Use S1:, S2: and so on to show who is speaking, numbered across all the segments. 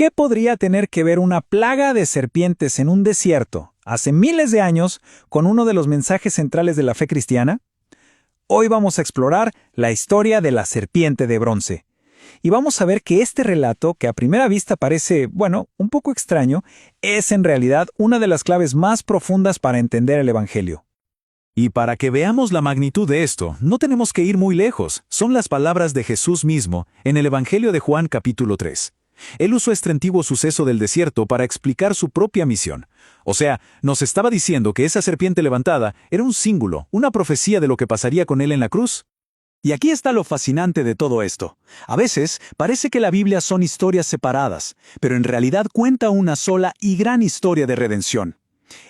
S1: ¿Qué podría tener que ver una plaga de serpientes en un desierto hace miles de años con uno de los mensajes centrales de la fe cristiana? Hoy vamos a explorar la historia de la serpiente de bronce. Y vamos a ver que este relato, que a primera vista parece, un poco extraño, es en realidad una de las claves más profundas para entender el Evangelio.
S2: Y para que veamos la magnitud de esto, no tenemos que ir muy lejos. Son las palabras de Jesús mismo en el Evangelio de Juan capítulo 3. Él usó este antiguo suceso del desierto para explicar su propia misión. O sea, nos estaba diciendo que esa serpiente levantada era un símbolo, una profecía de lo que pasaría con él en la cruz. Y aquí está lo fascinante de todo esto. A veces parece que la Biblia son historias separadas, pero en realidad cuenta una sola y gran historia de redención.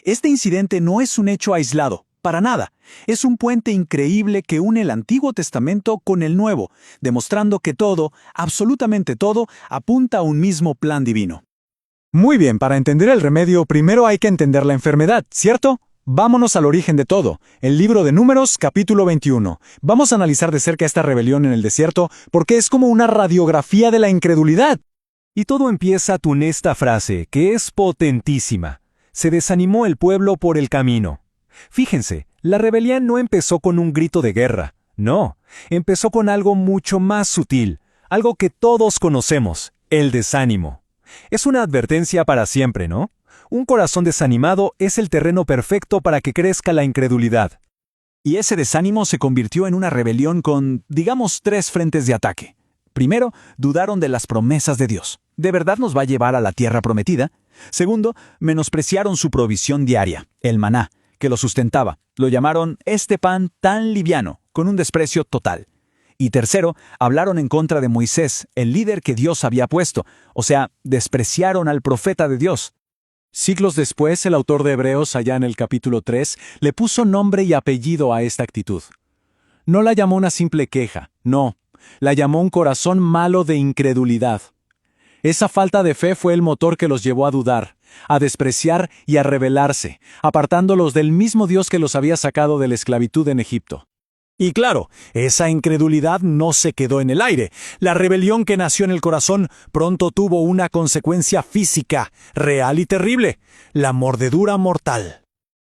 S2: Este incidente no es un hecho aislado, para nada. Es un puente increíble que une el Antiguo Testamento con el Nuevo, demostrando que todo, absolutamente todo, apunta a un mismo plan divino.
S1: Muy bien, para entender el remedio, primero hay que entender la enfermedad, ¿cierto? Vámonos al origen de todo, el libro de Números, capítulo 21. Vamos a analizar de cerca esta rebelión en el desierto porque es como una radiografía de la incredulidad.
S3: Y todo empieza con esta frase, que es potentísima. Se desanimó el pueblo por el camino. Fíjense, la rebelión no empezó con un grito de guerra. No, empezó con algo mucho más sutil, algo que todos conocemos, el desánimo. Es una advertencia para siempre, ¿no? Un corazón desanimado es el terreno perfecto para que crezca la incredulidad.
S2: Y ese desánimo se convirtió en una rebelión con, digamos, 3 frentes de ataque. Primero, dudaron de las promesas de Dios. ¿De verdad nos va a llevar a la tierra prometida? Segundo, menospreciaron su provisión diaria, el maná, que lo sustentaba. Lo llamaron este pan tan liviano, con un desprecio total. Y tercero, hablaron en contra de Moisés, el líder que Dios había puesto, o sea, despreciaron al profeta de Dios. Siglos después, el autor de Hebreos, allá en el capítulo 3, le puso nombre y apellido a esta actitud. No la llamó una simple queja, no, la llamó un corazón malo de incredulidad. Esa falta de fe fue el motor que los llevó a dudar, a despreciar y a rebelarse, apartándolos del mismo Dios que los había sacado de la esclavitud en Egipto. Y claro, esa incredulidad no se quedó en el aire. La rebelión que nació en el corazón pronto tuvo una consecuencia física, real y terrible: la mordedura mortal.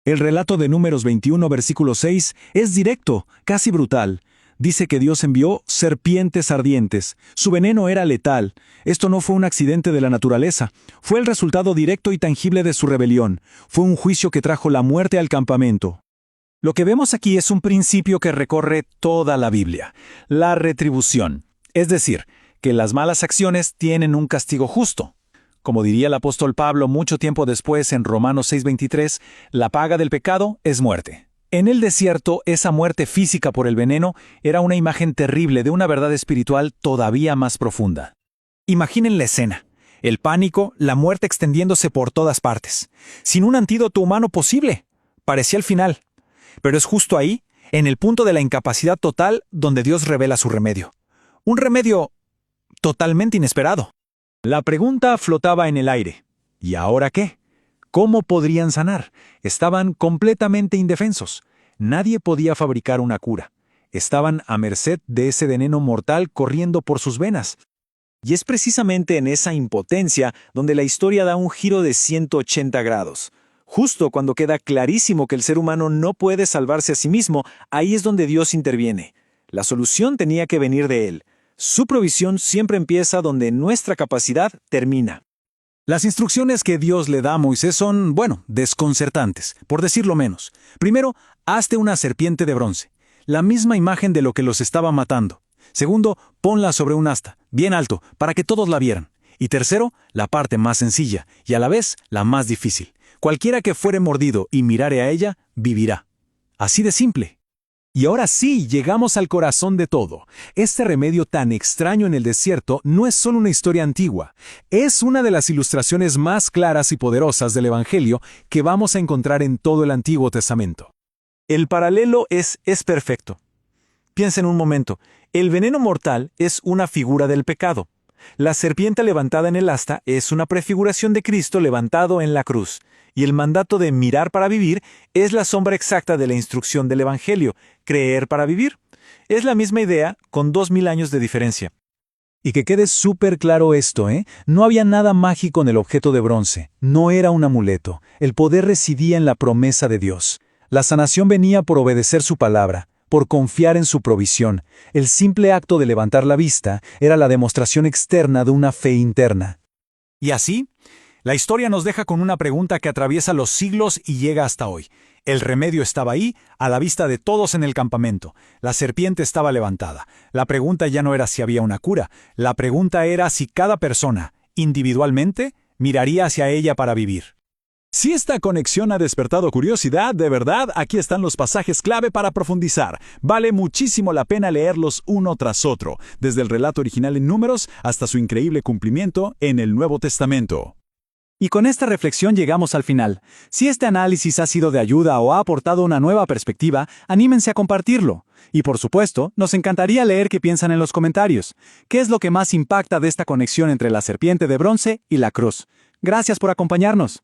S2: El relato de Números 21, versículo 6, es directo, casi brutal. Dice que Dios envió serpientes ardientes. Su veneno era letal. Esto no fue un accidente de la naturaleza. Fue el resultado directo y tangible de su rebelión. Fue un juicio que trajo la muerte al campamento. Lo que vemos aquí es un principio que recorre toda la Biblia: la retribución. Es decir, que las malas acciones tienen un castigo justo. Como diría el apóstol Pablo mucho tiempo después en Romanos 6:23, la paga del pecado es muerte. En el desierto, esa muerte física por el veneno era una imagen terrible de una verdad espiritual todavía más profunda. Imaginen la escena: el pánico, la muerte extendiéndose por todas partes, sin un antídoto humano posible. Parecía el final. Pero es justo ahí, en el punto de la incapacidad total, donde Dios revela su remedio. Un remedio totalmente inesperado. La pregunta flotaba en el aire. ¿Y ahora qué? ¿Cómo podrían sanar? Estaban completamente indefensos. Nadie podía fabricar una cura. Estaban a merced de ese veneno mortal corriendo por sus venas. Y es precisamente en esa impotencia donde la historia da un giro de 180 grados. Justo cuando queda clarísimo que el ser humano no puede salvarse a sí mismo, ahí es donde Dios interviene. La solución tenía que venir de Él. Su provisión siempre empieza donde nuestra capacidad termina. Las instrucciones que Dios le da a Moisés son, desconcertantes, por decirlo menos. Primero, hazte una serpiente de bronce, la misma imagen de lo que los estaba matando. Segundo, ponla sobre un asta, bien alto, para que todos la vieran. Y tercero, la parte más sencilla, y a la vez la más difícil. Cualquiera que fuere mordido y mirare a ella, vivirá. Así de simple. Y ahora sí, llegamos al corazón de todo. Este remedio tan extraño en el desierto no es solo una historia antigua. Es una de las ilustraciones más claras y poderosas del Evangelio que vamos a encontrar en todo el Antiguo Testamento. El paralelo es perfecto. Piensen un momento. El veneno mortal es una figura del pecado. La serpiente levantada en el asta es una prefiguración de Cristo levantado en la cruz. Y el mandato de mirar para vivir es la sombra exacta de la instrucción del Evangelio, creer para vivir. Es la misma idea con 2000 años de diferencia.
S1: Y que quede súper claro esto, ¿eh? No había nada mágico en el objeto de bronce. No era un amuleto. El poder residía en la promesa de Dios. La sanación venía por obedecer su palabra, por confiar en su provisión. El simple acto de levantar la vista era la demostración externa de una fe interna.
S2: Y así, la historia nos deja con una pregunta que atraviesa los siglos y llega hasta hoy. El remedio estaba ahí, a la vista de todos en el campamento. La serpiente estaba levantada. La pregunta ya no era si había una cura. La pregunta era si cada persona, individualmente, miraría hacia ella para vivir. Si esta conexión ha despertado curiosidad, de verdad, aquí están los pasajes clave para profundizar. Vale muchísimo la pena leerlos uno tras otro, desde el relato original en Números hasta su increíble cumplimiento en el Nuevo Testamento.
S1: Y con esta reflexión llegamos al final. Si este análisis ha sido de ayuda o ha aportado una nueva perspectiva, anímense a compartirlo. Y por supuesto, nos encantaría leer qué piensan en los comentarios. ¿Qué es lo que más impacta de esta conexión entre la serpiente de bronce y la cruz? Gracias por acompañarnos.